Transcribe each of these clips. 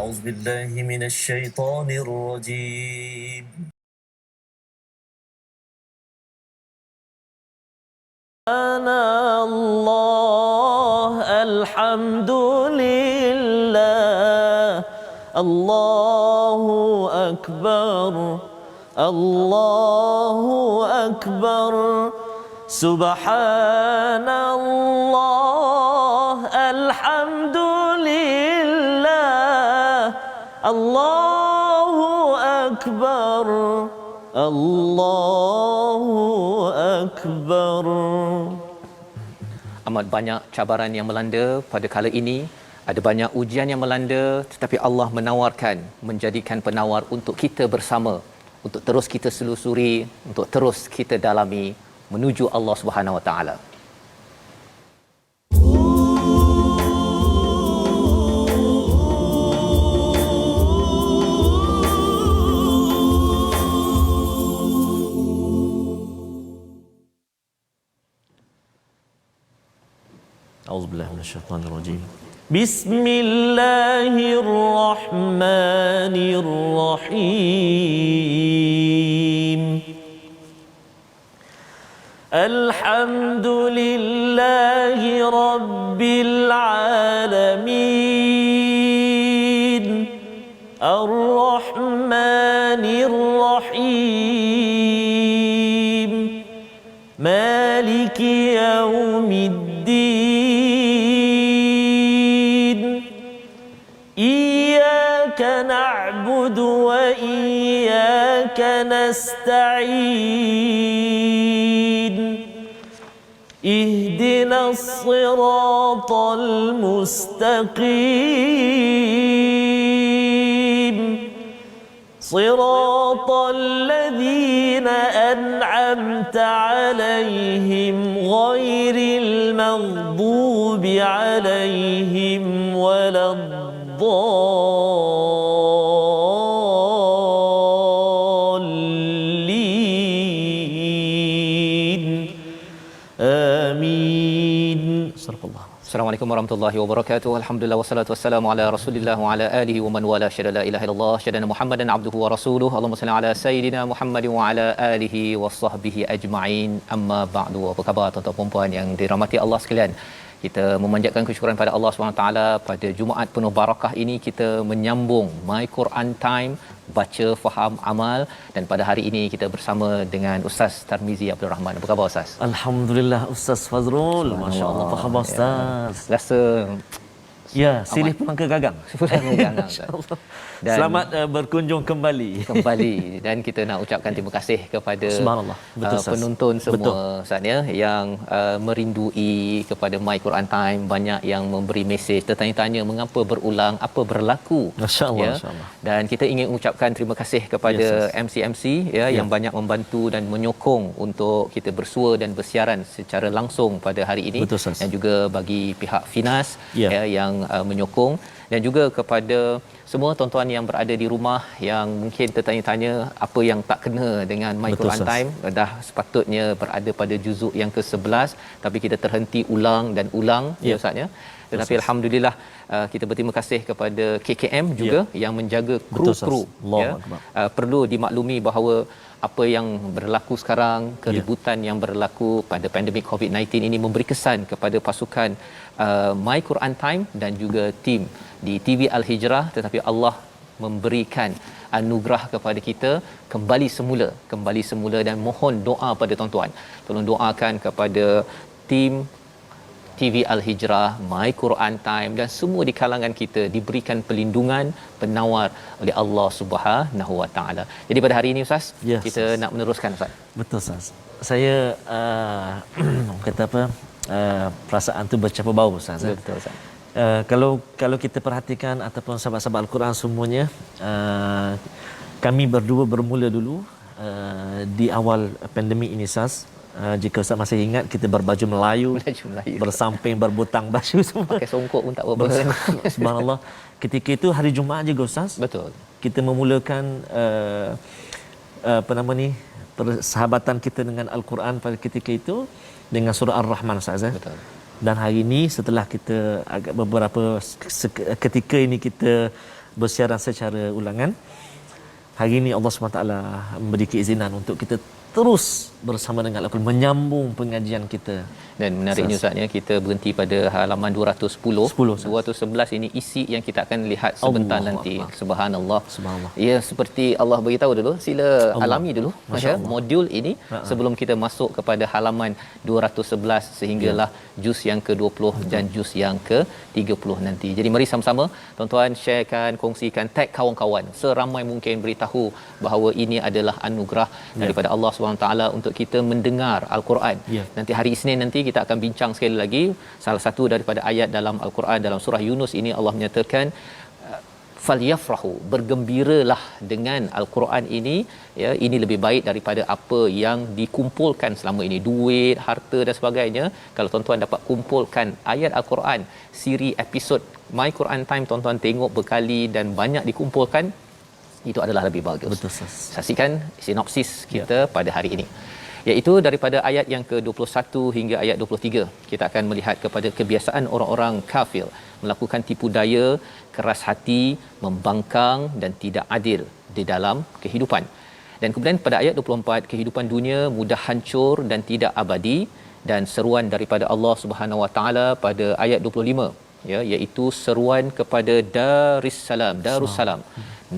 أعوذ بالله من الشيطان الرجيم أنا الله الحمد لله الله أكبر الله أكبر سبحان الله الحمد لله الله أكبر الله أكبر. Amat banyak cabaran yang melanda pada kala ini, ada banyak ujian yang melanda, tetapi Allah menawarkan, menjadikan penawar untuk kita bersama, untuk terus kita selusuri, untuk terus kita dalami menuju Allah Subhanahu Wa Taala. A'udzubillahi minasyaitonir rajim. Bismillahirrahmanirrahim. Alhamdulillahi rabbil alamin. Ar-Rahmanir Rahim. Maliki yaumiddin. إياك نعبد وإياك نستعين اهدنا الصراط المستقيم صراط الذين أنعمت عليهم غير المغضوب عليهم ولا الضالين آمين. صدق الله. Assalamualaikum warahmatullahi wabarakatuh. Alhamdulillah wassalatu wassalamu ala Rasulillah wa ala alihi wa man wala syada la ilaha illallah syada Muhammadan abduhu wa rasuluhu. Allahumma salli ala sayidina Muhammadin wa ala alihi washabbihi ajma'in. Amma ba'du. Apa khabar tuan-tuan dan puan yang dirahmati Allah sekalian? Kita memanjatkan kesyukuran pada Allah SWT pada Jumaat penuh barakah ini kita menyambung My Quran Time, baca, faham, amal, dan pada hari ini kita bersama dengan Ustaz Tarmizi Abdul Rahman. Apa khabar Ustaz? Alhamdulillah Ustaz Fazrul. Masya-Allah. Apa khabar Ustaz? Rasa ya, silih pulang ke gagang. pulang ke gagang. Dan selamat berkunjung kembali dan kita nak ucapkan terima kasih kepada subhanallah. Betul, penonton semua betul. Ustaz ya, yang merindui kepada My Quran Time, banyak yang memberi mesej tertanya-tanya mengapa berulang, apa berlaku, masya-Allah, ya? masya-Allah. Dan kita ingin ucapkan terima kasih kepada MC-MC ya, yang banyak membantu dan menyokong untuk kita bersua dan bersiaran secara langsung pada hari ini. Betul, dan juga bagi pihak Finas ya, yang menyokong, dan juga kepada semua tuan-tuan yang berada di rumah yang mungkin tertanya-tanya apa yang tak kena dengan My Quran Time, dah sepatutnya berada pada juzuk yang ke-11 tapi kita terhenti ulang dan ulang ya Ustaz ya. Tetapi alhamdulillah kita berterima kasih kepada KKM juga yang menjaga kru-kru ya. Perlu dimaklumi bahawa apa yang berlaku sekarang, keributan yang berlaku pada pandemik COVID-19 ini memberi kesan kepada pasukan My Quran Time dan juga tim di TV Al-Hijrah, tetapi Allah memberikan anugerah kepada kita kembali semula dan mohon doa pada tuan-tuan. Tolong doakan kepada tim TV Al-Hijrah, My Quran Time dan semua di kalangan kita diberikan perlindungan, penawar oleh Allah Subhanahu Wa Taala. Jadi pada hari ini Ustaz, kita nak meneruskan Ustaz. Betul Ustaz. Saya kata apa? Perasaan tu bercampur bau Ustaz. Betul Ustaz. Kalau kita perhatikan ataupun sahabat-sahabat Al-Quran semuanya, kami berdua bermula dulu di awal pandemik ini Ustaz. Jika Ustaz masih ingat, kita berbaju Melayu. Bersamping, berbutang baju semua. Pakai songkok pun tak apa-apa. Subhanallah. Ketika itu hari Jumaat juga Ustaz. Betul. Kita memulakan persahabatan kita dengan Al-Quran pada ketika itu dengan surah Ar-Rahman Ustaz. Betul. Dan hari ini setelah kita agak beberapa ketika ini kita bersiaran secara ulangan. Hari ini Allah SWT memberi keizinan untuk kita terus bersama dengan Al-Quran, menyambung pengajian kita. Dan menariknya Ustaznya, kita berhenti pada halaman 210. 211 ini isi yang kita akan lihat sebentar nanti. Subhanallah. Ya, seperti Allah beritahu dulu, sila alami dulu modul ini sebelum kita masuk kepada halaman 211 sehinggalah juz yang ke-20 dan juz yang ke-30 nanti. Jadi mari sama-sama tuan-tuan sharekan, kongsikan, tag kawan-kawan seramai mungkin, beritahu bahawa ini adalah anugerah daripada Allah SWT untuk kita mendengar Al-Quran. Nanti hari Isnin nanti kita akan bincang sekali lagi salah satu daripada ayat dalam Al-Quran dalam surah Yunus ini. Allah menyatakan falyafrahu, bergembiralah dengan Al-Quran ini, ya, ini lebih baik daripada apa yang dikumpulkan selama ini, duit, harta dan sebagainya. Kalau tuan-tuan dapat kumpulkan ayat Al-Quran, siri episod My Quran Time tuan-tuan tengok berkali dan banyak dikumpulkan, itu adalah lebih bagus. Betul. Saksikan sinopsis kita pada hari ini, iaitu daripada ayat yang ke-21 hingga ayat 23. Kita akan melihat kepada kebiasaan orang-orang kafir melakukan tipu daya, keras hati, membangkang dan tidak adil di dalam kehidupan. Dan kemudian pada ayat 24, kehidupan dunia mudah hancur dan tidak abadi, dan seruan daripada Allah Subhanahu Wa Taala pada ayat 25, ya, iaitu seruan kepada Darussalam,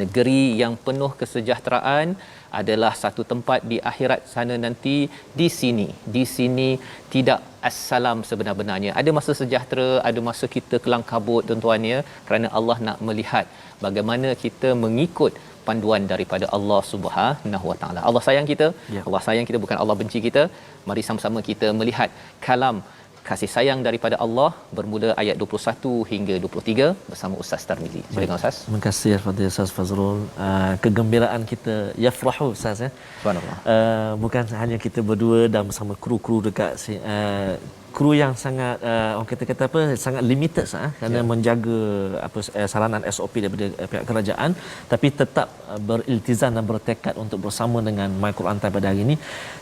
negeri yang penuh kesejahteraan, adalah satu tempat di akhirat sana nanti. Di sini tidak assalam sebenar-benarnya. Ada masa sejahtera, ada masa kita kelang kabut tuan-tuan, ya, kerana Allah nak melihat bagaimana kita mengikut panduan daripada Allah Subhanahu Wa Taala. Allah sayang kita, Allah sayang kita, bukan Allah benci kita. Mari sama-sama kita melihat kalam kasih sayang daripada Allah bermula ayat 21 hingga 23 bersama Ustaz Tarmizi. Silakan Ustaz. Terima kasih kepada Ustaz Fazrul. Kegembiraan kita yafrahu Ustaz, ya. Subhanallah. Bukan hanya kita berdua dan bersama kru-kru dekat kru yang sangat orang kata apa, sangat limited kerana menjaga saranan SOP daripada pihak kerajaan, tapi tetap beriltizam dan bertekad untuk bersama dengan My Quran Time pada hari ini.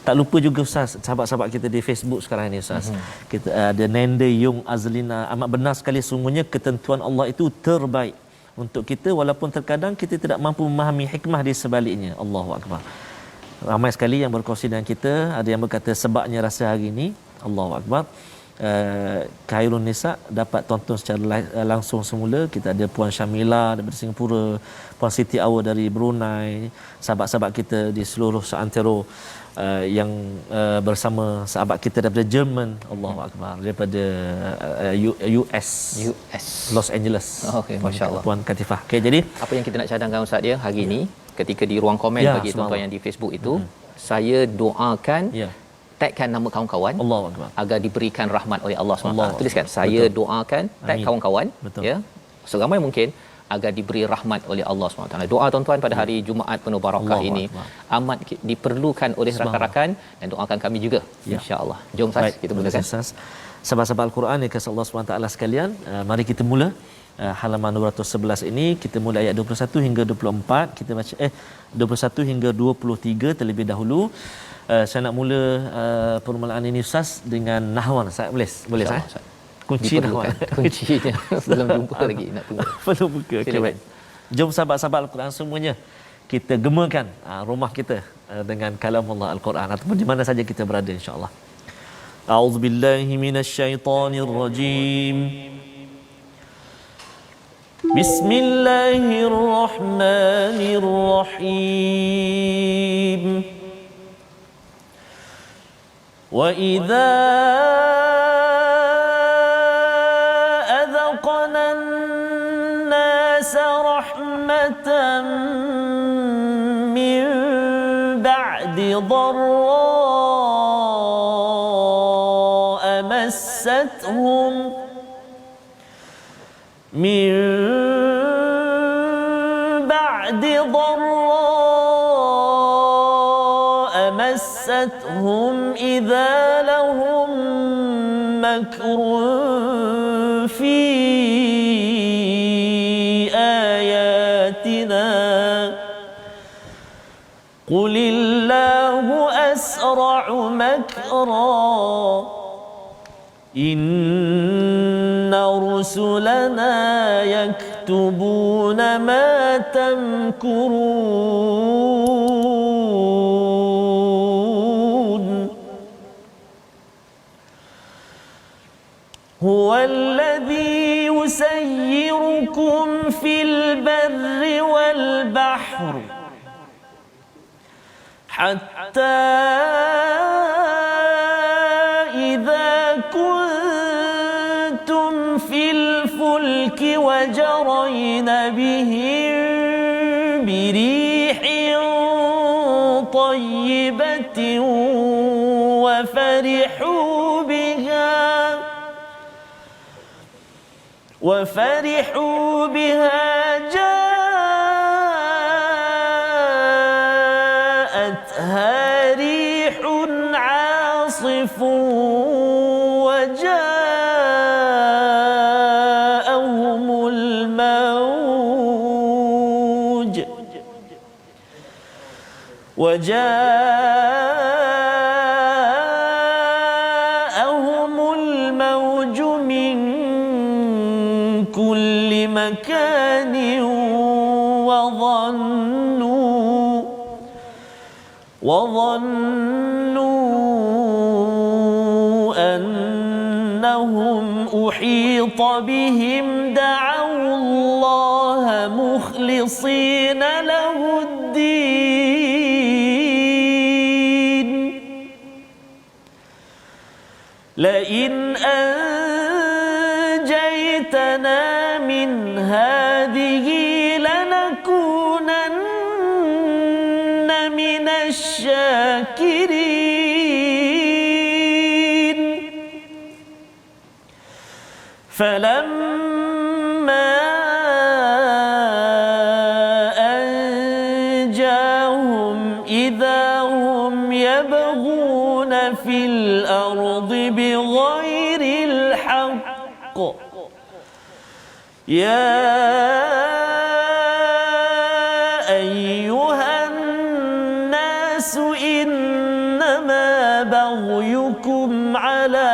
Tak lupa juga Ustaz, sahabat-sahabat kita di Facebook sekarang ini Ustaz. Kita ada Nende Yung Azlina, amat benar sekali, sungguhnya ketentuan Allah itu terbaik untuk kita walaupun terkadang kita tidak mampu memahami hikmah di sebaliknya. Allahu Akbar. Ramai sekali yang berkongsi dengan kita, ada yang berkata sebabnya rasa hari ini. Allahu Akbar. Khairun Nisa dapat tonton secara langsung semula. Kita ada Puan Syamila daripada Singapura, Puan Siti Awa dari Brunei, sahabat-sahabat kita di seluruh seantero yang bersama sahabat kita daripada Jerman, Allahu Akbar, daripada US Los Angeles. Okey, masya-Allah. Puan Katifah. Okey, jadi apa yang kita nak cadangkan Ustaz dia hari ini, ketika di ruang komen bagi tuan-tuan yang di Facebook itu, saya doakan, tagkan nama kawan-kawan agar diberikan rahmat oleh Allah SWT. Tuliskan, saya doakan, tag kawan-kawan, ya, seramai mungkin, agar diberi rahmat oleh Allah SWT. Doa tuan-tuan pada hari Jumaat penuh barakah ini amat diperlukan oleh rakan-rakan, dan doakan kami juga, insya-Allah. Jom Ustaz, kita mulakan. Sahabat-sahabat Al-Quran yang kasih Allah SWT sekalian, mari kita mula halaman 211 ini. Kita mula ayat 21 hingga 24. Kita baca 21 hingga 23 terlebih dahulu. Saya nak mula permulaan ini Ustaz dengan nahwan. Saya boleh Ustaz? Kunci nahwan. Kuncinya belum jumpa lagi, nak tunggu. Belum buka. Okey, baik. Jom sahabat-sahabat Al-Quran semuanya, kita gemakan rumah kita dengan kalam Allah Al-Quran ataupun di mana saja kita berada, insya-Allah. A'udzubillahi minasyaitonirrajim. Bismillahirrahmanirrahim. Wa idza adaqna an-nasa rahmatan min ba'di dharra massathum من بعد ضراء مستهم إذا لهم مكر في آياتنا قل الله أسرع مكرا إن رسلنا يكتبون يكتبون ما تمكرون هو الذي يسيركم في البر والبحر حتى إذا كنتم في الفلك وجرين بهم بريح طيبة وفرحوا بها جاءتها ريح عاصف وجاءهم الموج من كل مكان وظنوا أنهم أحيط بهم دعوا الله مخلصين له الدين لئن أنجيتنا من هذه لنكونن من الشاكرين فلما أنجاهم إذا هم يبغون في الأرض بغير الحق يا أيها الناس إنما بغيكم على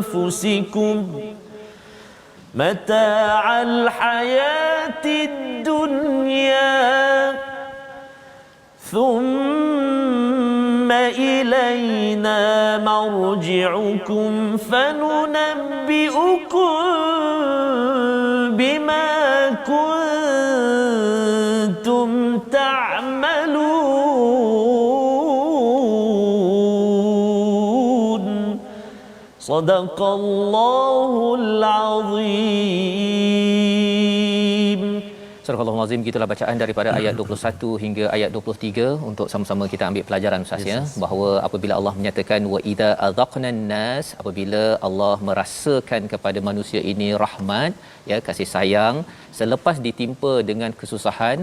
أنفسكم متاع الحياة الدنيا ثم إلينا مرجعكم فننبئكم بما كنتم تعملون صدق الله العظيم. Surah Al-Azim, gitulah bacaan daripada ayat 21 hingga ayat 23 untuk sama-sama kita ambil pelajaran Ustaz ya, bahawa apabila Allah menyatakan wa idza adzaqnan nas, apabila Allah merasakan kepada manusia ini rahmat ya, kasih sayang, selepas ditimpa dengan kesusahan,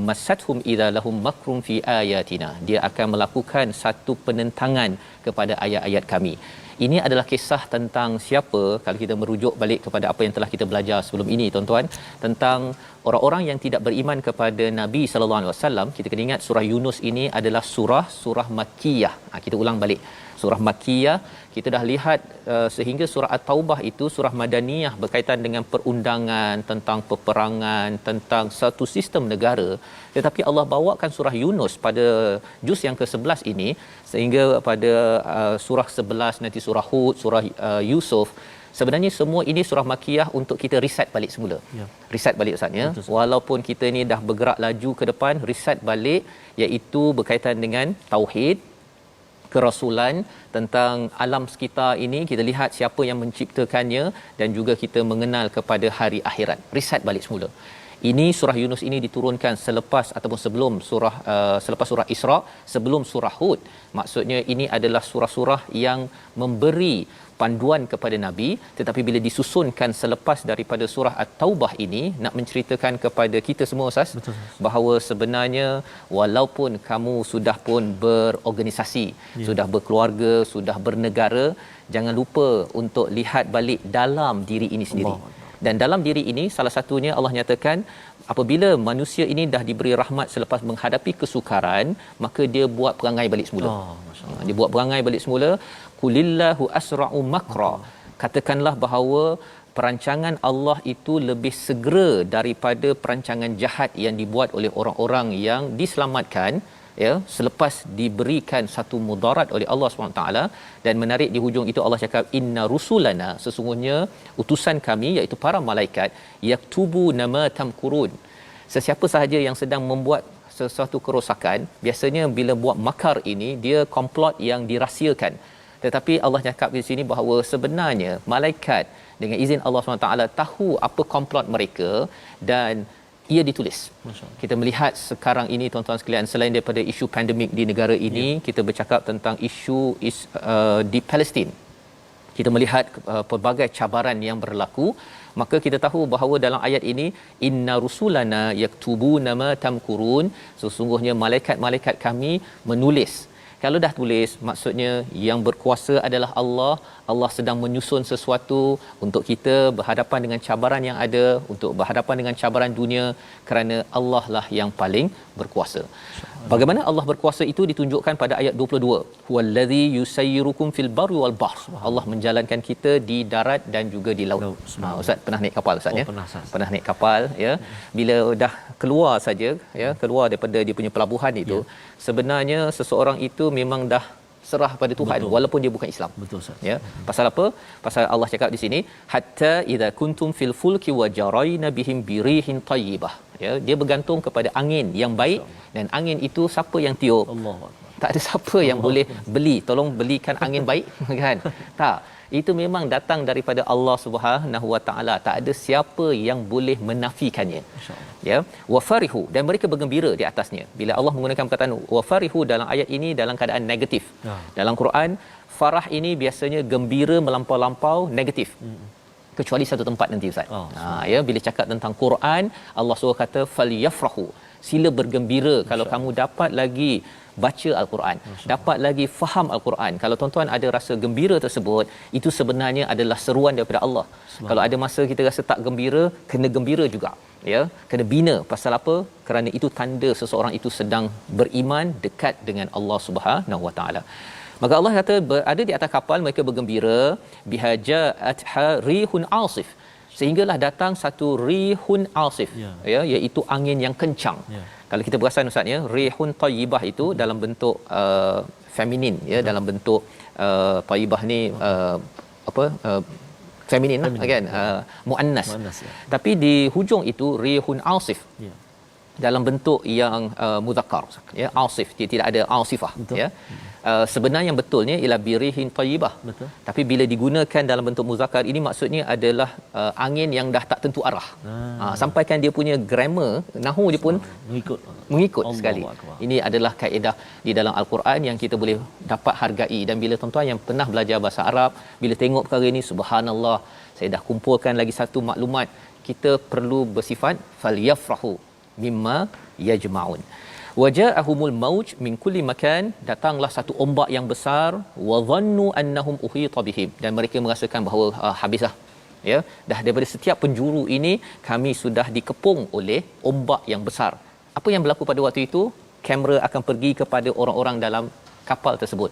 masathum idza lahum makrum fi ayatina, dia akan melakukan satu penentangan kepada ayat-ayat kami. Ini adalah kisah tentang siapa, kalau kita merujuk balik kepada apa yang telah kita belajar sebelum ini tuan-tuan, tentang orang-orang yang tidak beriman kepada Nabi sallallahu alaihi wasallam. Kita kena ingat surah Yunus ini adalah surah Makkiyah. Kita ulang balik. Surah Makkiyah, kita dah lihat sehingga surah At-Taubah itu surah Madaniyah, berkaitan dengan perundangan, tentang peperangan, tentang satu sistem negara. Tetapi Allah bawakan surah Yunus pada juz yang ke-11 ini, sehingga pada surah 11, nanti surah Hud, surah Yusuf. Sebenarnya semua ini surah Makkiyah untuk kita reset balik semula. Ya. Reset balik Ustaz ya. Walaupun kita ni dah bergerak laju ke depan, reset balik, iaitu berkaitan dengan tauhid, kerasulan, tentang alam sekitar ini, kita lihat siapa yang menciptakannya, dan juga kita mengenal kepada hari akhirat. Reset balik semula. Ini surah Yunus ini diturunkan selepas ataupun sebelum surah selepas surah Isra, sebelum surah Hud. Maksudnya ini adalah surah-surah yang memberi panduan kepada Nabi, tetapi bila disusunkan selepas daripada surah At-Taubah ini, nak menceritakan kepada kita semua Ustaz, bahawa sebenarnya walaupun kamu sudah pun berorganisasi, sudah berkeluarga, sudah bernegara, jangan lupa untuk lihat balik dalam diri ini sendiri. Dan dalam diri ini, salah satunya Allah nyatakan, apabila manusia ini dah diberi rahmat selepas menghadapi kesukaran, maka dia buat perangai balik semula. Dia buat perangai balik semula. Qulillahu asra'u makra. katakanlah bahawa perancangan Allah itu lebih segera daripada perancangan jahat yang dibuat oleh orang-orang yang diselamatkan, ya, selepas diberikan satu mudarat oleh Allah SWT. Dan menarik di hujung itu Allah cakap inna rusulana, sesungguhnya utusan kami iaitu para malaikat, yaktubu nama tamkurun. Sesiapa sahaja yang sedang membuat sesuatu kerosakan, biasanya bila buat makar ini dia komplot yang dirahsiakan. Tetapi Allah cakap di sini bahawa sebenarnya malaikat dengan izin Allah SWT tahu apa komplot mereka dan ia ditulis. Kita melihat sekarang ini tuan-tuan sekalian, selain daripada isu pandemik di negara ini, kita bercakap tentang isu di Palestin. Kita melihat pelbagai cabaran yang berlaku, maka kita tahu bahawa dalam ayat ini inna rusulana yaktubuna ma tamkurun, sesungguhnya malaikat-malaikat kami menulis. Kalau dah tulis, maksudnya yang berkuasa adalah Allah. Allah sedang menyusun sesuatu untuk kita berhadapan dengan cabaran yang ada, untuk berhadapan dengan cabaran dunia, kerana Allah lah yang paling berkuasa. Bagaimana Allah berkuasa itu ditunjukkan pada ayat 22. Huwallazi yusayyirukum fil barri wal bahr. Allah menjalankan kita di darat dan juga di laut. Ustaz pernah naik kapal, Ustaz, ya? Pernah naik kapal, ya. Bila dah keluar saja, ya, keluar daripada dia punya pelabuhan itu, sebenarnya seseorang itu memang dah serah pada Tuhan. Betul. Walaupun dia bukan Islam. Betul, Ustaz. Ya. Pasal apa? Pasal Allah cakap di sini hatta idza kuntum fil fulki wa jarayna bihim birihin tayyibah. Ya, dia bergantung kepada angin yang baik, dan angin itu siapa yang tiup? Allah. Tak ada siapa yang boleh beli, tolong belikan angin baik kan? Tak. Itu memang datang daripada Allah Subhanahu Wa Taala. Tak ada siapa yang boleh menafikannya. Ya, wa farihu, dan mereka bergembira di atasnya. Bila Allah menggunakan perkataan wa farihu dalam ayat ini dalam keadaan negatif. Dalam Quran, farah ini biasanya gembira melampau-lampau negatif. Kecuali satu tempat nanti, Ustaz. Ya, bila cakap tentang Quran, Allah suruh kata falyafrahu, sila bergembira kalau kamu dapat lagi baca Al-Quran, dapat lagi faham Al-Quran. Kalau tuan-tuan ada rasa gembira tersebut, itu sebenarnya adalah seruan daripada Allah. Kalau ada masa kita rasa tak gembira, kena gembira juga, ya, kena bina. Pasal apa? Kerana itu tanda seseorang itu sedang beriman, dekat dengan Allah Subhanahu Wa Taala. Maka Allah kata berada di atas kapal mereka bergembira, bihaja'at rihun asif, sehinggalah datang satu rihun asif, ya, iaitu angin yang kencang. Kalau kita perasan, Ustaz, ya, rihun tayyibah itu dalam bentuk feminin, ya, dalam bentuk tayyibah ni feminin lah, kan, muannas. Ya. Tapi di hujung itu rihun asif, dalam bentuk yang muzakkar, ya, asif, tidak ada asifah. Betul. Ya. Sebenarnya yang betulnya ialah birihin tayyibah. Betul. Tapi bila digunakan dalam bentuk muzakkar ini, maksudnya adalah angin yang dah tak tentu arah. Sampaikan dia punya grammar nahwu dia pun mengikut sekali. Ini adalah kaedah di dalam Al-Quran yang kita boleh dapat hargai. Dan bila tuan-tuan yang pernah belajar bahasa Arab, bila tengok perkara ini, subhanallah, saya dah kumpulkan lagi satu maklumat. Kita perlu bersifat falyafrahu mimma yajma'un. Waja'ahumul mauj min kulli makan, datanglah satu ombak yang besar, wa dhannu annahum uhita bihim, dan mereka merasakan bahawa habislah, ya, dah daripada setiap penjuru ini kami sudah dikepung oleh ombak yang besar. Apa yang berlaku pada waktu itu? Kamera akan pergi kepada orang-orang dalam kapal tersebut.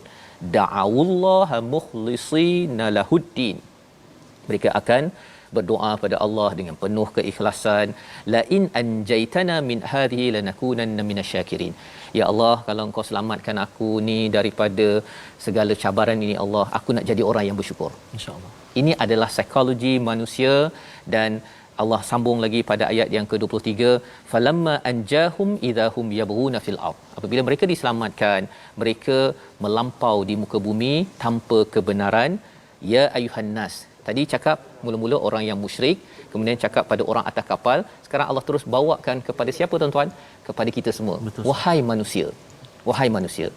Da'awullaha mukhlishina lahuddin, mereka akan berdoa pada Allah dengan penuh keikhlasan. La in anjaitana min hadhihi lanakunanna minasyakirin. Ya Allah, kalau Engkau selamatkan aku ni daripada segala cabaran ini, Allah, aku nak jadi orang yang bersyukur. Insya-Allah. Ini adalah psikologi manusia. Dan Allah sambung lagi pada ayat yang ke-23, falamma anjahum idahum yabghuna fil ard. Apabila mereka diselamatkan, mereka melampau di muka bumi tanpa kebenaran. Ya ayuhan nas, tadi cakap mula-mula orang yang musyrik, kemudian cakap pada orang atas kapal, sekarang Allah terus bawakan kepada siapa, tuan-tuan? Kepada kita semua. Betul. Wahai manusia, wahai manusia,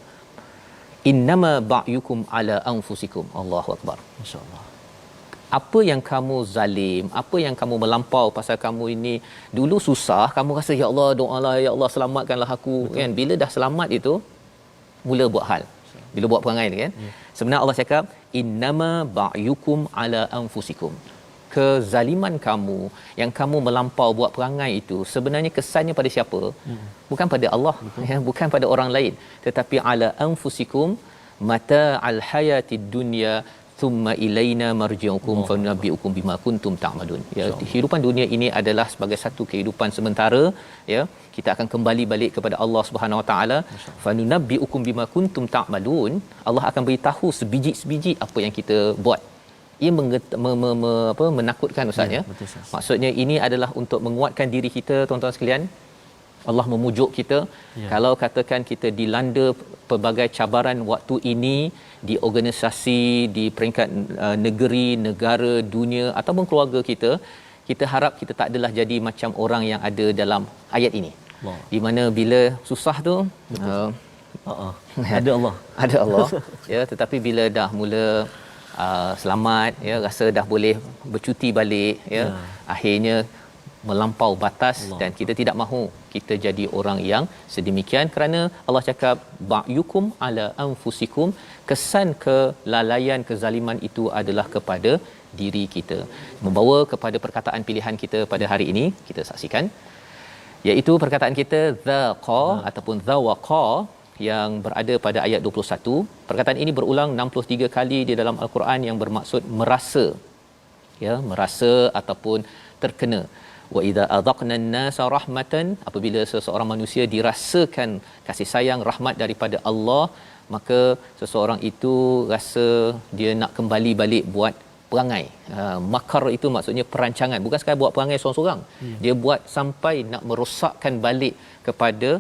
innama ba'yukum ala anfusikum. Allahu akbar. Masya-Allah. Apa yang kamu zalim, apa yang kamu melampau pasal kamu ini dulu susah, kamu rasa ya Allah, doalah ya Allah selamatkanlah aku. Betul. Kan, bila dah selamat itu mula buat hal. Bila buat perangai ni, kan, sebenarnya Allah cakap innama ba'yukum ala anfusikum. Kezaliman kamu yang kamu melampau buat perangai itu sebenarnya kesannya pada siapa? Bukan pada Allah, ya, bukan pada orang lain, tetapi ala anfusikum mata al hayatid dunya thumma ilaina marji'ukum fanunabbi'ukum bima kuntum ta'malun. Ya, kehidupan dunia ini adalah sebagai satu kehidupan sementara, ya. Kita akan kembali balik kepada Allah Subhanahu Wa Taala. Fanunabbi'ukum bima kuntum ta'malun. Allah akan beritahu sebiji-sebiji apa yang kita buat. Ia menakutkan Ustaz, ya. Maksudnya ini adalah untuk menguatkan diri kita, tuan-tuan sekalian. Allah memujuk kita, kalau katakan kita dilanda pelbagai cabaran waktu ini di organisasi, di peringkat negeri, negara, dunia ataupun keluarga kita, kita harap kita tak adalah jadi macam orang yang ada dalam ayat ini. Di mana bila susah tu ada Allah. Ada Allah, ya, tetapi bila dah mula selamat, ya, rasa dah boleh bercuti balik, ya. Akhirnya melampau batas Allah. Dan kita tidak mahu kita jadi orang yang sedemikian, kerana Allah cakap ba'yukum ala anfusikum, kesan kelalaian, kezaliman itu adalah kepada diri kita. Membawa kepada perkataan pilihan kita pada hari ini, kita saksikan, iaitu perkataan kita zaqa ataupun zawaqa yang berada pada ayat 21. Perkataan ini berulang 63 kali di dalam al-Quran yang bermaksud merasa, ya, merasa ataupun terkena. Wa idza adaqna an-nasa rahmatan, apabila seseorang manusia dirasakan kasih sayang, rahmat daripada Allah, maka seseorang itu rasa dia nak kembali balik buat perangai. Makar itu maksudnya perancangan, bukan sekadar buat perangai seorang-seorang. Dia buat sampai nak merosakkan balik kepada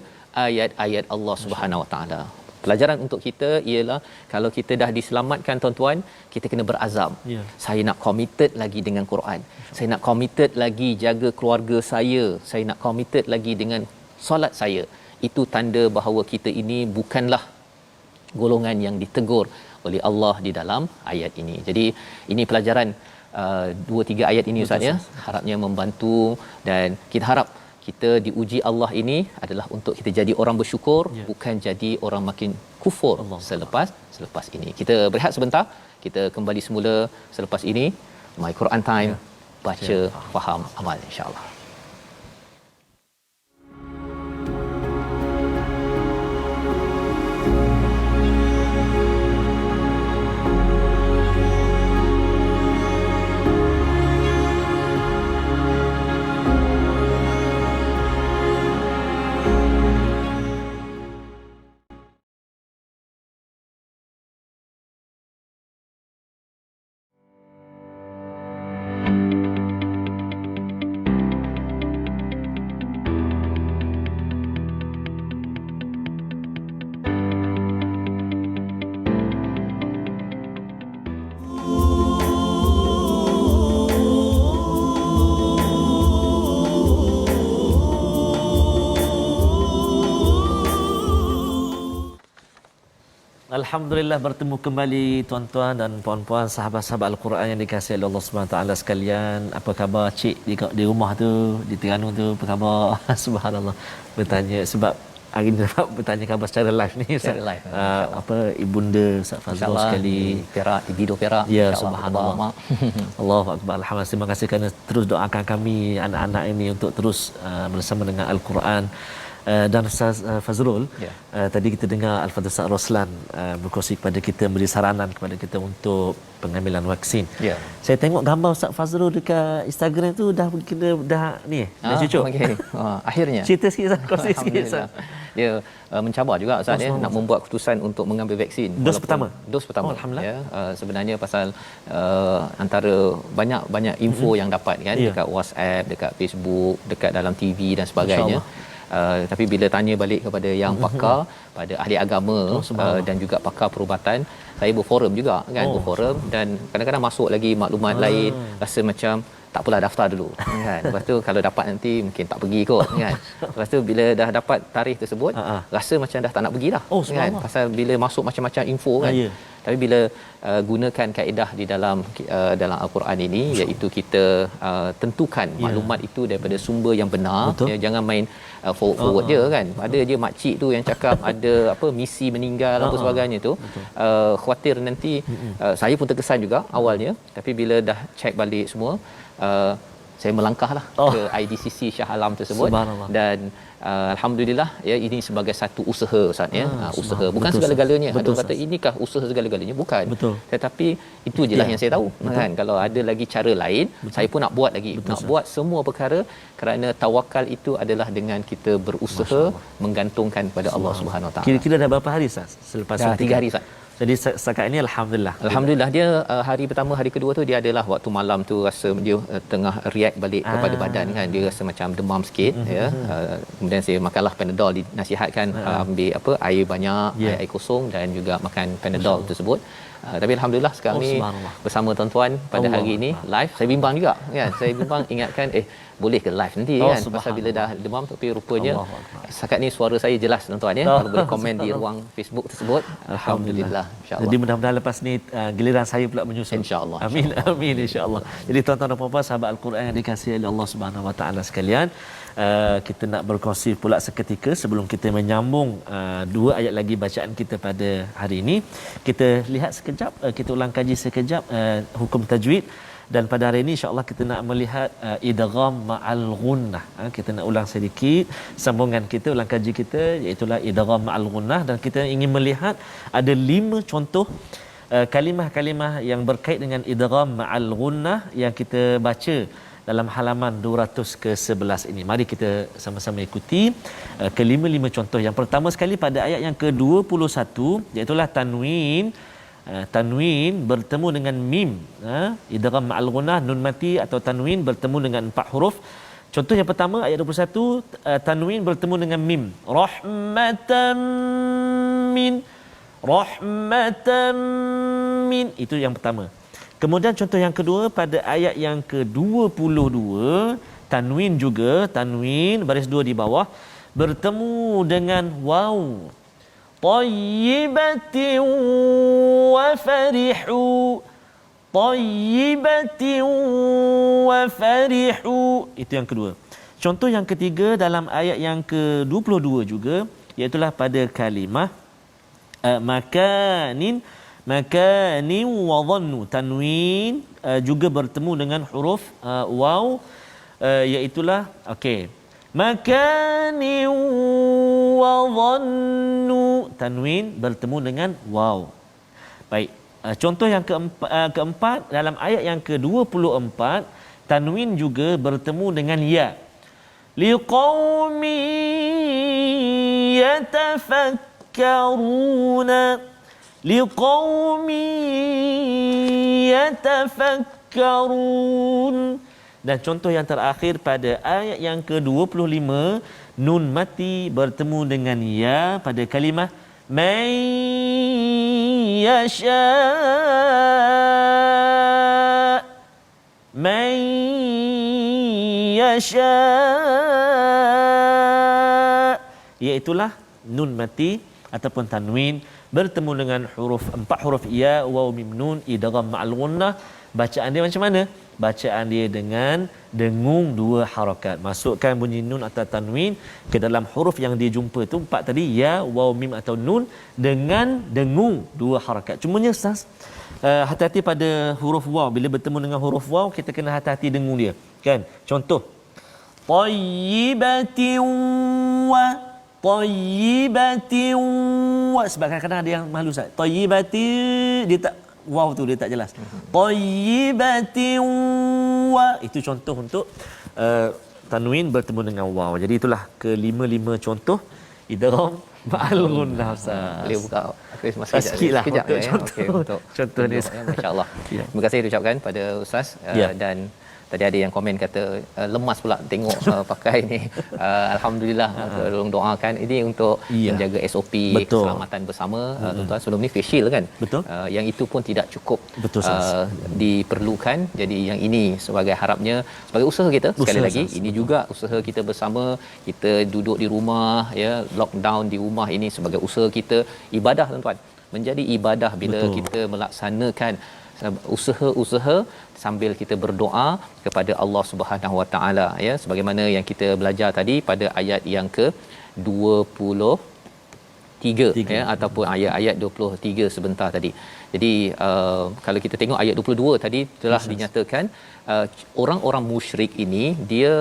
ayat-ayat Allah Subhanahu Wa Taala. Pelajaran untuk kita ialah kalau kita dah diselamatkan, tuan-tuan, kita kena berazam. Saya nak committed lagi dengan Quran. Saya nak committed lagi jaga keluarga saya nak committed lagi dengan solat saya. Itu tanda bahawa kita ini bukanlah golongan yang ditegur oleh Allah di dalam ayat ini. Jadi ini pelajaran 2-3 ayat ini, Ustaz, ya, harapnya membantu, dan kita harap kita diuji Allah ini adalah untuk kita jadi orang bersyukur, bukan jadi orang makin kufur selepas ini. Kita berehat sebentar, kita kembali semula selepas ini. My Quran Time, baca, faham, amal, insya-Allah. Alhamdulillah, bertemu kembali tuan-tuan dan puan-puan, sahabat-sahabat Al-Quran yang dikasihi oleh Allah Subhanahu Taala sekalian. Apa khabar cik di rumah tu, di Terengganu tu, apa khabar? Subhanallah, bertanya sebab hari ni dapat bertanya khabar secara live ni, secara live. Apa ibunda Ustaz Fazrul sekali di Perak, di Bido Perak. Ya, subhanallah. Allahu akbar. Alhamdulillah, terima kasih kerana terus doakan kami anak-anak ini untuk terus bersama dengan Al-Quran. Dan Ustaz Fazrul, tadi kita dengar Al-Fadhil Ustaz Roslan berkongsi kepada kita, beri saranan kepada kita untuk pengambilan vaksin. Saya tengok gambar Ustaz Fazrul dekat Instagram tu dah kena dah ni, dah cucuk. Okay. Akhirnya. Cerita sikit Ustaz, kongsi sikit Ustaz. Dia mencabar juga Ustaz, ya, nak membuat keputusan untuk mengambil vaksin. Dos pertama. Oh, alhamdulillah. Ya, sebenarnya pasal antara banyak info yang dapat kan, dekat WhatsApp, dekat Facebook, dekat dalam TV dan sebagainya. Tapi bila tanya balik kepada yang pakar, pada ahli agama dan juga pakar perubatan, saya berforum juga kan, berforum, dan kadang-kadang masuk lagi maklumat lain, rasa macam tak apalah, daftar dulu kan. Lepas tu kalau dapat nanti mungkin tak pergi kot kan. Lepas tu bila dah dapat tarikh tersebut, rasa macam dah tak nak pergi dah kan, pasal bila masuk macam-macam info kan. Tapi bila gunakan kaedah di dalam Al-Quran ini, iaitu kita tentukan maklumat itu daripada sumber yang benar. Ya, jangan main forward je kan. Ada je makcik tu yang cakap ada apa misi meninggal apa sebagainya tu. Khawatir nanti saya pun terkesan juga awalnya, tapi bila dah check balik semua, saya melangkahlah ke IDCC Shah Alam tersebut, dan alhamdulillah ya, ini sebagai satu usaha Ustaz ya. Usaha bukan betul, segala-galanya. Ada betul, orang kata inikah usaha segala-galanya? Bukan. Betul. Tetapi itu je lah yang saya tahu kan. Kalau ada lagi cara lain, saya pun nak buat lagi. Nak buat semua perkara, kerana tawakal itu adalah dengan kita berusaha menggantungkan pada Allah Subhanahu Wa Taala. Kira-kira dah berapa hari Ustaz selepas Dah 3 suntikan? hari Ustaz. Jadi setakat ini alhamdulillah Dia hari pertama, hari kedua tu dia adalah waktu malam tu rasa dia tengah react balik kepada badan kan, dia rasa macam demam sikit ya. Kemudian saya makanlah Panadol, dinasihatkan ambil air banyak, air kosong dan juga makan Panadol tersebut. Tapi alhamdulillah sekarang ni bersama tuan-tuan pada hari ini live. Saya bimbang juga kan, saya bimbang ingatkan boleh ke live nanti kan, pasal bila dah demam. Tapi rupanya setakat ni suara saya jelas tuan-tuan ya, kalau boleh komen di ruang Facebook tersebut. Alhamdulillah, insya-Allah. Jadi mudah-mudahan lepas ni giliran saya pula menyusul, insya-Allah. Amin amin insya-Allah. Jadi tuan-tuan dan puan-puan sahabat Al-Quran yang dikasihi oleh Allah Subhanahu Wa Taala sekalian, kita nak berkongsi pula seketika sebelum kita menyambung 2 ayat lagi bacaan kita pada hari ini. Kita lihat sekejap, kita ulang kaji sekejap hukum tajwid. Dan pada hari ini insya-Allah kita nak melihat idgham ma'al ghunnah. Kita nak ulang sedikit sambungan kita, ulang kaji kita, iaitu idgham ma'al ghunnah, dan kita ingin melihat ada 5 contoh kalimah-kalimah yang berkait dengan idgham ma'al ghunnah yang kita baca dalam halaman 200 ke-11 ini. Mari kita sama-sama ikuti kelima-lima contoh. Yang pertama sekali pada ayat yang ke-21, iaitu tanwin bertemu dengan mim, idgham ma'al ghunnah, nun mati atau tanwin bertemu dengan 4 huruf. Contoh yang pertama ayat 21, tanwin bertemu dengan mim, rahmatan min, itu yang pertama. Kemudian contoh yang kedua pada ayat yang ke-22, tanwin juga, tanwin baris 2 di bawah bertemu dengan waw, tayyibatin wa farihu, tayyibatin wa farihu, itu yang kedua. Contoh yang ketiga dalam ayat yang ke-22 juga, iaitu pada kalimah makanin wa dhannu, tanwin juga bertemu dengan huruf waw, iaitu makanin wa dhannu, tanwin bertemu dengan waw. Baik, contoh yang keempat dalam ayat yang ke-24, tanwin juga bertemu dengan ya, liqaumi yatafakkaruna, liqaumi yatafakkarun. Dan contoh yang terakhir pada ayat yang ke-25, nun mati bertemu dengan ya pada kalimah man yasha, man yasha, iaitulah nun mati ataupun tanwin bertemu dengan 4 huruf ya, waw, mim, nun, idgham ma'al ghunnah. Bacaan dia macam mana? Bacaan dia dengan dengung 2 harakat. Masukkan bunyi nun atau tanwin ke dalam huruf yang dia jumpa tu, 4 tadi, ya, waw, mim atau nun, dengan dengung 2 harakat. Cumanya Ustaz, hati-hati pada huruf waw. Bila bertemu dengan huruf waw, kita kena hati-hati dengung dia, kan? Contoh, tayyibatin wa, tayyibatin wa. Sebab kadang-kadang ada yang malu Ustaz, tayyibatin, dia tak, waw tu dia tak jelas. Tayyibatin wa, itu contoh untuk tanwin bertemu dengan waw. Jadi itulah kelima-lima contoh idgham ma'al ghunnah Ustaz. Boleh buka sikitlah sekejap untuk ya. contoh. Okey, untuk contoh ni. Masya-Allah. Terima kasih diucapkan pada Ustaz dan tadi ada yang komen kata lemas pula tengok pakai ni. Alhamdulillah, tolong doakan ini untuk menjaga SOP keselamatan bersama tuan-tuan. Sebelum ni face shield kan. Betul. Yang itu pun tidak cukup diperlukan. Jadi yang ini sebagai harapnya sebagai usaha kita sekali lagi ini juga usaha kita bersama. Kita duduk di rumah ya, lockdown di rumah ini sebagai usaha kita, ibadah tuan-tuan. Menjadi ibadah bila kita melaksanakan usaha-usaha sambil kita berdoa kepada Allah Subhanahu Wa Taala ya, sebagaimana yang kita belajar tadi pada ayat yang ke-23 ya, ataupun ayat 23 sebentar tadi. Jadi kalau kita tengok ayat 22 tadi telah dinyatakan orang-orang musyrik ini dia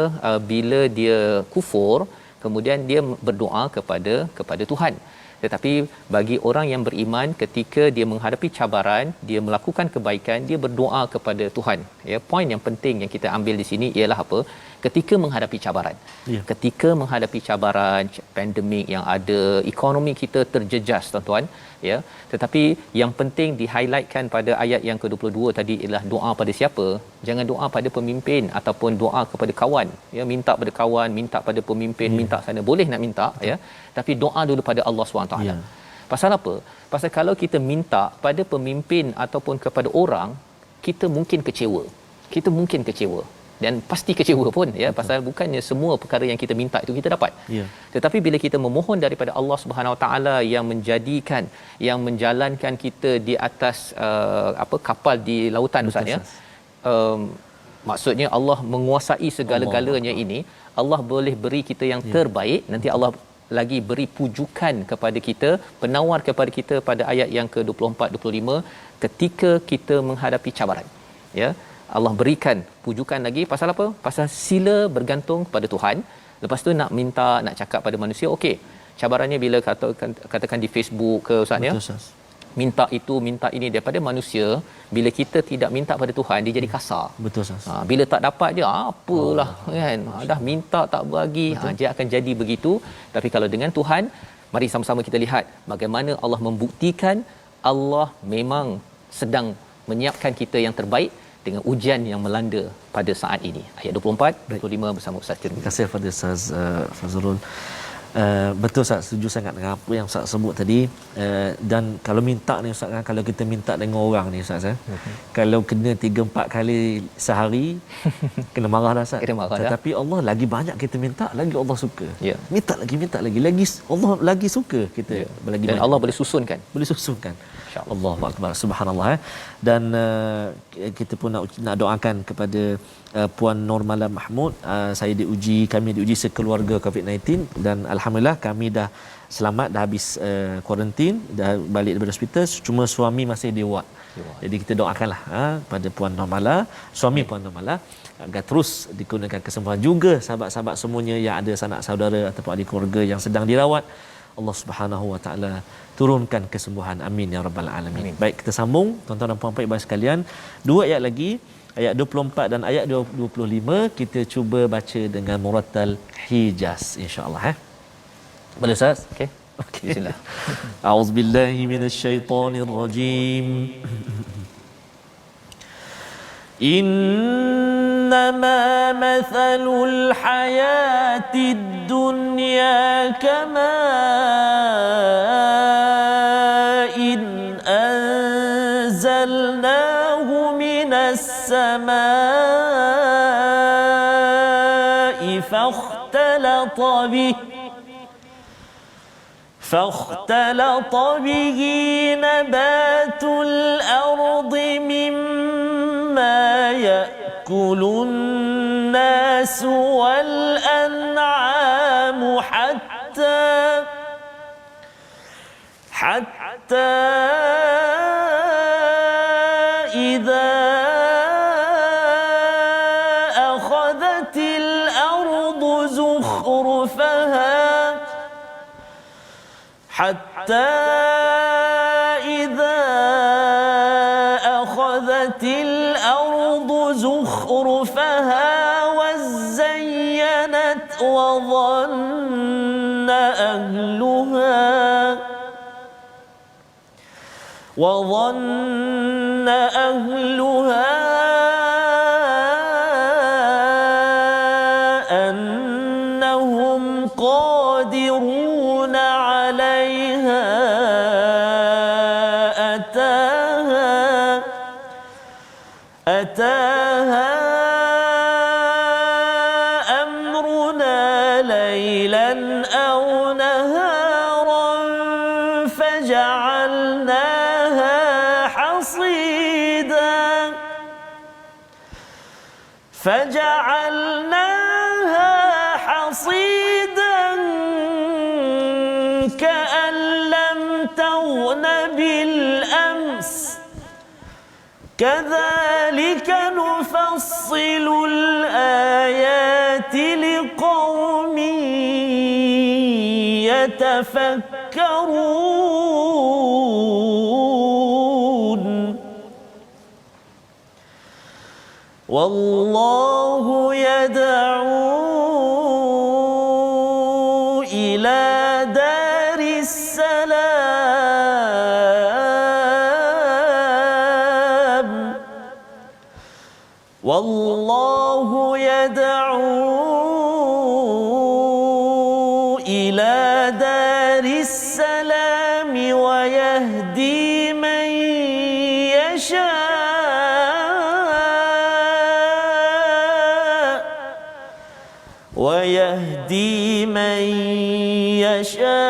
bila dia kufur, kemudian dia berdoa kepada Tuhan. Tetapi bagi orang yang beriman, ketika dia menghadapi cabaran, dia melakukan kebaikan, dia berdoa kepada Tuhan. Ya, poin yang penting yang kita ambil di sini ialah apa? Ketika menghadapi cabaran. Ya. Ketika menghadapi cabaran, pandemik yang ada, ekonomi kita terjejas tuan-tuan, ya. Tetapi yang penting di-highlightkan pada ayat yang ke-22 tadi ialah doa pada siapa? Jangan doa pada pemimpin ataupun doa kepada kawan. Ya, minta pada kawan, minta pada pemimpin, minta sana boleh nak minta, ya. Tapi doa dulu pada Allah SWT. Ya. Pasal apa? Pasal kalau kita minta pada pemimpin ataupun kepada orang, kita mungkin kecewa. Kita mungkin kecewa. Dan pasti kecewa pun, ya. Betul. Pasal bukannya semua perkara yang kita minta itu kita dapat. Ya. Tetapi bila kita memohon daripada Allah Subhanahu Wa Taala yang menjadikan, yang menjalankan kita di atas kapal di lautan, Ustaz, ya. Maksudnya Allah menguasai segala-galanya ini, Allah boleh beri kita yang terbaik. Nanti Allah lagi beri pujukan kepada kita, penawar kepada kita pada ayat yang ke-24 25 ketika kita menghadapi cabaran. Ya, Allah berikan pujukan lagi pasal apa? Pasal sila bergantung pada Tuhan. Lepas tu nak minta, nak cakap pada manusia, okey. Cabarannya bila katakan di Facebook ke, Ustaz, ya. Minta itu, minta ini daripada manusia, bila kita tidak minta pada Tuhan, dia jadi kasar. Betul, Ustaz. Bila tak dapat je apalah, kan. Dah minta tak bagi, dia akan jadi begitu. Tapi kalau dengan Tuhan, mari sama-sama kita lihat bagaimana Allah membuktikan Allah memang sedang menyiapkan kita yang terbaik dengan ujian yang melanda pada saat ini. Ayat 24 25 bersama Ustaz Tirmizi. Terima kasih kepada Ustaz Fazrul. Betul Ustaz, setuju sangat dengan apa yang Ustaz sebut tadi. Dan kalau minta ni Ustaz, kalau kita minta dengan orang ni Ustaz, kalau kena 3-4 kali sehari kena marah dah Ustaz. Tetapi Allah lagi banyak kita minta, lagi Allah suka. Minta lagi Allah lagi suka kita. Lagi dan banyak. Allah boleh susunkan. Allahu akbar, subhanallah. Dan kita pun nak doakan kepada Puan Normala Mahmud. Kami diuji sekeluarga COVID-19 dan alhamdulillah kami dah selamat, dah habis kuarantin, dah balik daripada hospital, cuma suami masih di ward. Jadi kita doakanlah pada Puan Normala, suami Puan Normala, agar terus dikurniakan kesembuhan, juga sahabat-sahabat semuanya yang ada sanak saudara ataupun adik keluarga yang sedang dirawat. Allah Subhanahu Wa Taala turunkan kesembuhan, amin ya rabbal alamin. Baik, kita sambung tuan-tuan dan puan-puan ibu sekalian, dua ayat lagi, ayat 24 dan ayat 25 kita cuba baca dengan murattal Hijaz insya-Allah. Boleh Ustaz? Okey. Bismillah. A'udzubillahi minasyaitonirrajim. إنما مثل الحياة الدنيا كماء أنزلناه من السماء فاختلط به نبات الأرض مما يأكل الناس والأنعام حتى إذا أخذت الأرض زخرفها وزينت وظن أهلها أنهم قادرون عليها أتاها أمرنا ليلا أو نهارا فجعلناها حصيدا كأن لم تغن بالأمس كذلك نفصل الآيات لقوم يتفكرون والله يدعو إلى دار السلام والله يدعو إلى دار السلام ويهدي من يشاء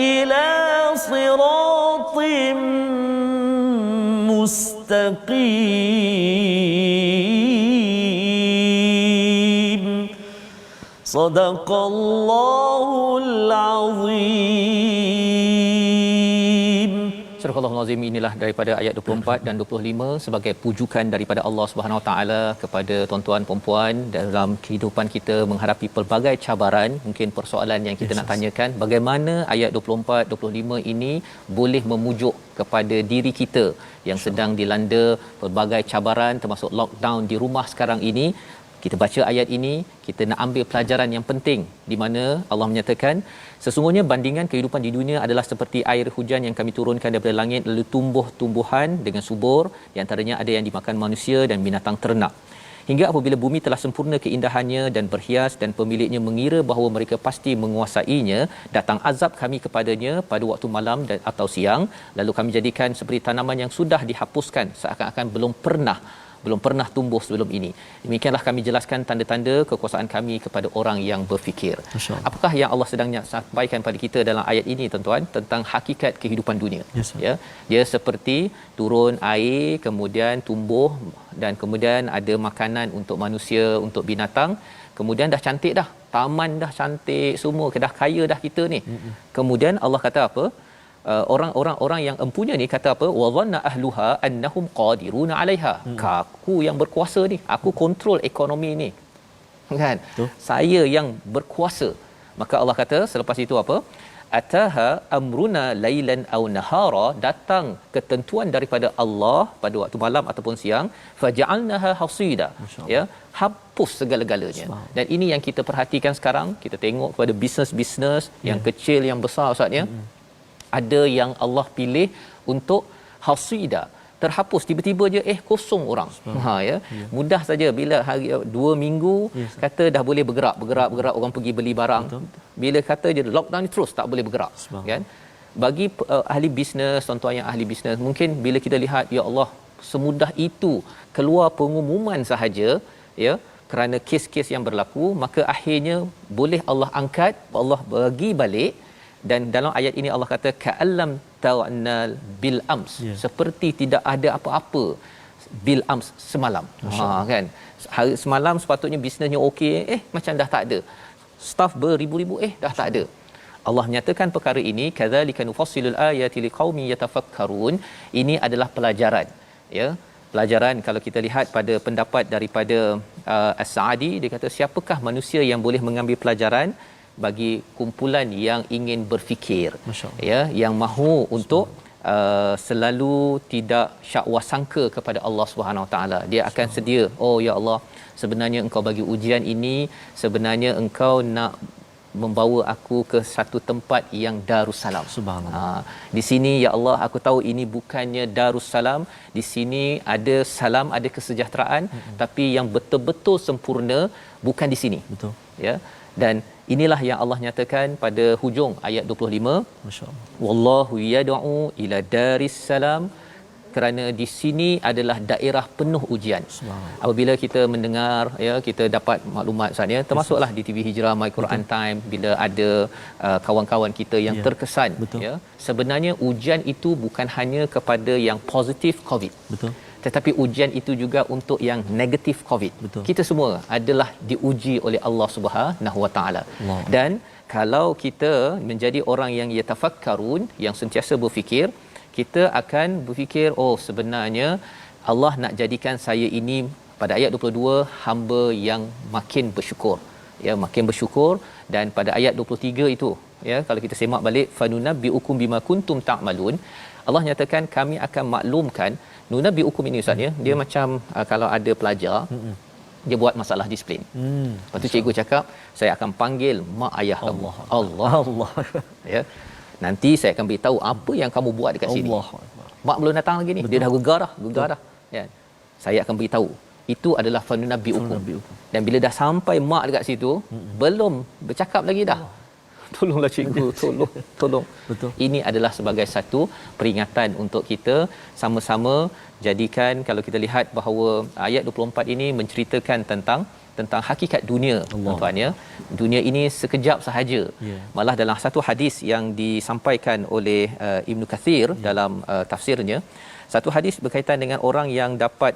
إلى صراط مستقيم صدق الله العظيم. Surah Al-Azim inilah daripada ayat 24 dan 25 sebagai pujukan daripada Allah Subhanahu Wa Taala kepada tuan-tuan puan-puan dalam kehidupan kita menghadapi pelbagai cabaran. Mungkin persoalan yang kita nak tanyakan, bagaimana ayat 24 25 ini boleh memujuk kepada diri kita yang sedang dilanda pelbagai cabaran termasuk lockdown di rumah sekarang ini. Kita baca ayat ini, kita nak ambil pelajaran yang penting di mana Allah menyatakan sesungguhnya bandingan kehidupan di dunia adalah seperti air hujan yang kami turunkan daripada langit lalu tumbuh-tumbuhan dengan subur, di antaranya ada yang dimakan manusia dan binatang ternak. Hingga apabila bumi telah sempurna keindahannya dan berhias dan pemiliknya mengira bahawa mereka pasti menguasainya, datang azab kami kepadanya pada waktu malam dan atau siang, lalu kami jadikan seperti tanaman yang sudah dihapuskan seakan-akan belum pernah tumbuh sebelum ini. Demikianlah kami jelaskan tanda-tanda kekuasaan kami kepada orang yang berfikir. Apakah yang Allah sedang sampaikan pada kita dalam ayat ini tuan-tuan tentang hakikat kehidupan dunia? Ya, dia seperti turun air, kemudian tumbuh dan kemudian ada makanan untuk manusia, untuk binatang, kemudian dah cantik dah, taman dah cantik semua, dah kaya dah kita ni. Kemudian Allah kata apa? Orang-orang yang empunya ni kata apa, wa dhanna ahluha annahum qadiruna 'alaiha. Aku yang berkuasa ni, aku kontrol ekonomi ni, kan? Saya yang berkuasa. Maka Allah kata selepas itu apa, ataha amruna lailan aw nahara, datang ketentuan daripada Allah pada waktu malam ataupun siang, faja'alnaha hasida, ya, hapus segala-galanya. Dan ini yang kita perhatikan sekarang. Kita tengok kepada bisnes-bisnes yang kecil yang besar ustaz ya, ada yang Allah pilih untuk hasida, terhapus tiba-tiba je kosong orang. Mudah saja bila hari 2 minggu kata dah boleh bergerak orang pergi beli barang. Bila kata je lockdown ni terus tak boleh bergerak, kan? Bagi ahli bisnes, tuan-tuan yang ahli bisnes, mungkin bila kita lihat ya Allah semudah itu keluar pengumuman sahaja ya kerana kes-kes yang berlaku, maka akhirnya boleh Allah angkat, Allah bagi balik. Dan dalam ayat ini Allah kata ka'allam ta'nal bil ams, seperti tidak ada apa-apa bil ams semalam. Kan, hari semalam sepatutnya bisnesnya okey, macam dah tak ada, staff beribu-ribu dah tak ada. Allah menyatakan perkara ini kadzalika nufassilul ayati liqaumin yatafakkarun. Ini adalah pelajaran, ya, pelajaran. Kalau kita lihat pada pendapat daripada As-Sa'di, dia kata siapakah manusia yang boleh mengambil pelajaran bagi kumpulan yang ingin berfikir, ya, yang mahu untuk selalu tidak syakwa sangka kepada Allah Subhanahu Wa Taala. Dia akan sedia, oh ya Allah, sebenarnya engkau bagi ujian ini, sebenarnya engkau nak membawa aku ke satu tempat yang Darussalam. Subhanallah. Di sini ya Allah, aku tahu ini bukannya Darussalam. Di sini ada salam, ada kesejahteraan, tapi yang betul-betul sempurna bukan di sini. Betul. Ya. Dan inilah yang Allah nyatakan pada hujung ayat 25. Masya-Allah. Wallahu yad'u ila Darussalam, kerana di sini adalah daerah penuh ujian. Apabila kita mendengar, ya, kita dapat maklumat saatnya, termasuklah di TV Hijrah, My Quran Time, bila ada kawan-kawan kita yang terkesan, ya, sebenarnya ujian itu bukan hanya kepada yang positif COVID. Betul. Tetapi ujian itu juga untuk yang negatif COVID. Betul. Kita semua adalah diuji oleh Allah Subhanahu Wa Taala. Dan kalau kita menjadi orang yang yatafakkarun, yang sentiasa berfikir, kita akan berfikir, oh sebenarnya Allah nak jadikan saya ini pada ayat 22 hamba yang makin bersyukur, ya, makin bersyukur. Dan pada ayat 23 itu, ya, kalau kita semak balik, fanunabbiukum bima kuntum ta'malun, Allah nyatakan kami akan maklumkan. Nunabbiukum ini ustaz, ya, dia macam kalau ada pelajar dia buat masalah disiplin. Lepas tu cikgu cakap, saya akan panggil mak ayah kamu. Allah. Ya. Nanti saya akan beritahu apa yang kamu buat dekat sini. Mak belum datang lagi ni. Betul. Dia dah gegar dah. Ya. Saya akan beritahu. Itu adalah fanunabbiukum. Dan bila dah sampai mak dekat situ, belum bercakap lagi dah. Tolonglah cikgu, tolong. Betul. Ini adalah sebagai satu peringatan untuk kita sama-sama jadikan, kalau kita lihat bahawa ayat 24 ini menceritakan tentang hakikat dunia, tuan-tuan, ya. Dunia ini sekejap sahaja. Malah dalam satu hadis yang disampaikan oleh Ibnu Kathir dalam tafsirnya, satu hadis berkaitan dengan orang yang dapat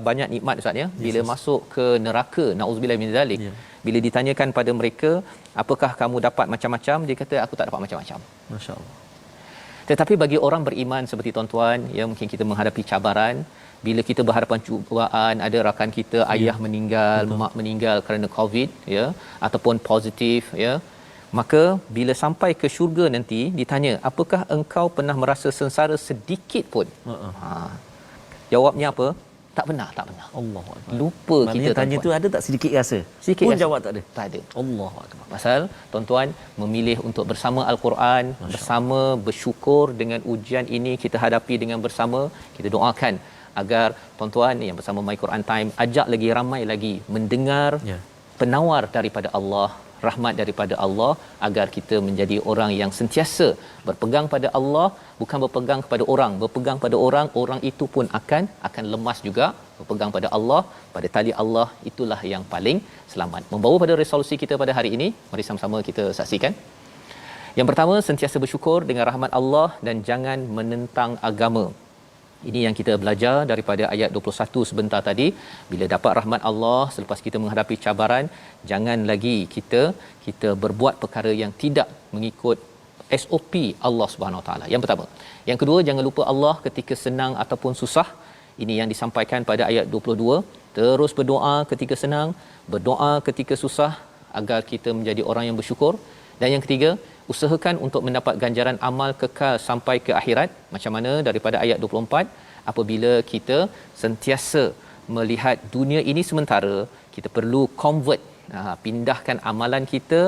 banyak nikmat, ustaz, ya, bila masuk ke neraka, nauzubillah min zalik. Bila ditanyakan pada mereka, apakah kamu dapat macam-macam, dia kata aku tak dapat macam-macam. Masya-Allah. Tetapi bagi orang beriman seperti tuan-tuan, ya, mungkin kita menghadapi cabaran, bila kita berhadapan cubaan, ada rakan kita ayah meninggal, mak meninggal kerana COVID, ya, ataupun positif, ya, maka bila sampai ke syurga nanti ditanya, apakah engkau pernah merasa sengsara sedikit pun? Jawabnya apa? Tak pernah. Allahu Akbar. Lupa. Maknanya kita tanya tu ada tak sedikit rasa? Sedikit pun rasa. Jawab tak ada. Tak ada. Allahu Akbar. Pasal tuan-tuan memilih untuk bersama Al-Quran, bersama bersyukur dengan ujian ini kita hadapi dengan bersama. Kita doakan agar tuan-tuan yang bersama My Quran Time ajak lagi ramai lagi mendengar penawar daripada Allah, rahmat daripada Allah, agar kita menjadi orang yang sentiasa berpegang pada Allah, bukan berpegang kepada orang. Berpegang pada orang itu pun akan lemas juga. Berpegang pada Allah, pada tali Allah, itulah yang paling selamat. Membawa pada resolusi kita pada hari ini, mari sama-sama kita saksikan. Yang pertama, sentiasa bersyukur dengan rahmat Allah dan jangan menentang agama. Ini yang kita belajar daripada ayat 21 sebentar tadi. Bila dapat rahmat Allah, selepas kita menghadapi cabaran, jangan lagi kita berbuat perkara yang tidak mengikut SOP Allah Subhanahu Wa Taala. Yang pertama. Yang kedua, jangan lupa Allah ketika senang ataupun susah. Ini yang disampaikan pada ayat 22. Terus berdoa ketika senang, berdoa ketika susah, agar kita menjadi orang yang bersyukur. Dan yang ketiga, usahakan untuk mendapat ganjaran amal kekal sampai ke akhirat. Macam mana daripada ayat 24, apabila kita sentiasa melihat dunia ini sementara, kita perlu convert, pindahkan amalan kita,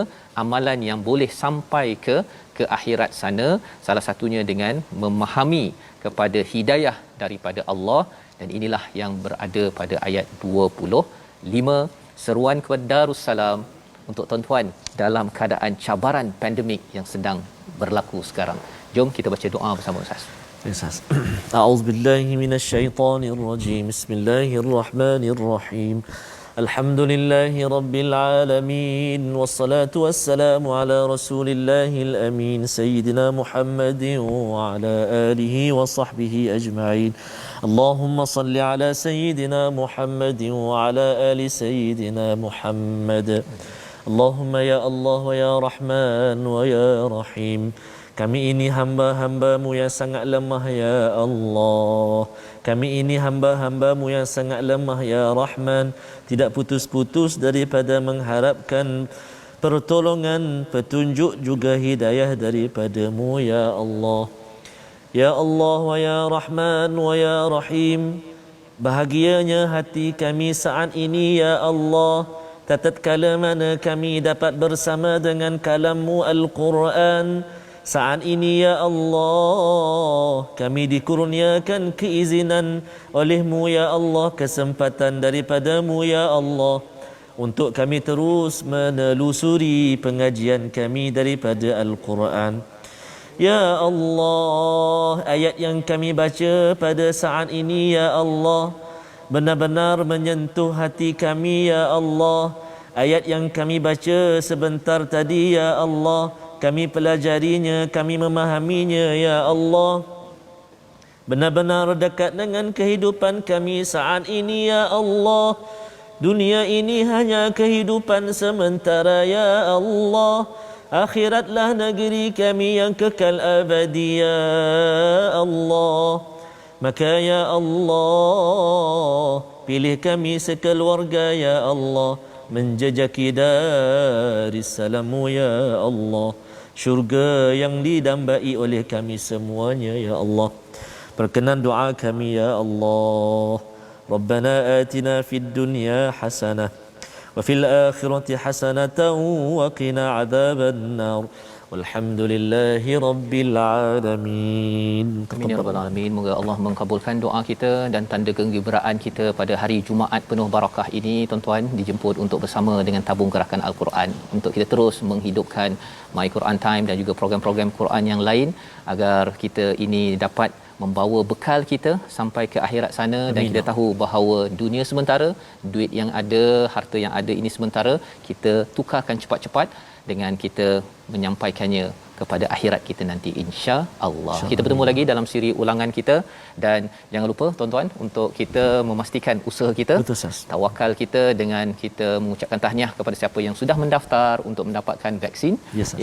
amalan yang boleh sampai ke akhirat sana, salah satunya dengan memahami kepada hidayah daripada Allah. Dan inilah yang berada pada ayat 25, seruan kepada Darussalam untuk tuan-tuan dalam keadaan cabaran pandemik yang sedang berlaku sekarang. Jom kita baca doa bersama Ustaz. Ustaz. A'udzubillahi minasyaitonirrajim. Bismillahirrahmanirrahim. Alhamdulillahi rabbil alamin, wassalatu wassalamu ala rasulillahil amin, sayyidina Muhammadin wa ala alihi wa sahbihi ajma'in. Allahumma salli ala sayyidina Muhammadin wa ala ali sayyidina Muhammad. Allahumma ya Allah wa ya Rahman wa ya Rahim. Kami ini hamba-hambamu yang sangat lemah ya Allah. Kami ini hamba-hambamu yang sangat lemah ya Rahman. Tidak putus-putus daripada mengharapkan pertolongan, petunjuk juga hidayah daripadamu ya Allah. Ya Allah wa ya Rahman wa ya Rahim. Bahagianya hati kami saat ini ya Allah, tatkala mana kami dapat bersama dengan kalam-Mu Al-Quran. Saat ini ya Allah, kami dikurniakan keizinan oleh-Mu ya Allah, kesempatan daripada-Mu ya Allah, untuk kami terus menelusuri pengajian kami daripada Al-Quran. Ya Allah, ayat yang kami baca pada saat ini ya Allah, benar-benar menyentuh hati kami ya Allah. Ayat yang kami baca sebentar tadi ya Allah, kami pelajarinya, kami memahaminya ya Allah, benar-benar dekat dengan kehidupan kami saat ini ya Allah. Dunia ini hanya kehidupan sementara ya Allah. Akhiratlah negeri kami yang kekal abadi ya Allah. Maka ya Allah, pilih kami sekeluarga ya Allah menjejaki Darissalamu ya Allah, syurga yang didambai oleh kami semuanya ya Allah. Perkenan doa kami ya Allah. Rabbana atina fid dunya hasanah wa fil akhirati hasanatan wa qina adzaban nar. Walhamdulillahi rabbil alamin. Amin ya rabbal alamin. Moga Allah mengabulkan doa kita dan tanda kegembiraan kita pada hari Jumaat penuh barakah ini, tuan-tuan, dijemput untuk bersama dengan tabung gerakan Al-Quran untuk kita terus menghidupkan My Quran Time dan juga program-program Quran yang lain agar kita ini dapat membawa bekal kita sampai ke akhirat sana. Dan kita tahu bahawa dunia sementara, duit yang ada, harta yang ada ini sementara, kita tukarkan cepat-cepat dengan kita menyampaikannya kepada akhirat kita nanti, insya-Allah. Kita bertemu lagi dalam siri ulangan kita, dan jangan lupa tuan-tuan untuk kita memastikan usaha kita, tawakal kita dengan kita mengucapkan tahniah kepada siapa yang sudah mendaftar untuk mendapatkan vaksin,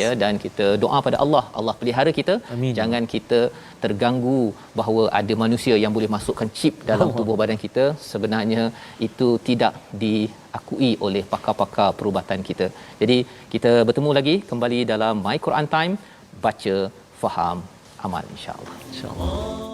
ya, dan kita doa pada Allah, Allah pelihara kita. Amin. Jangan kita terganggu bahawa ada manusia yang boleh masukkan chip dalam tubuh badan kita. Sebenarnya itu tidak diakui oleh pakar-pakar perubatan kita. Jadi kita bertemu lagi kembali dalam My Quran Time, baca, faham, amal, insya-Allah. InsyaAllah.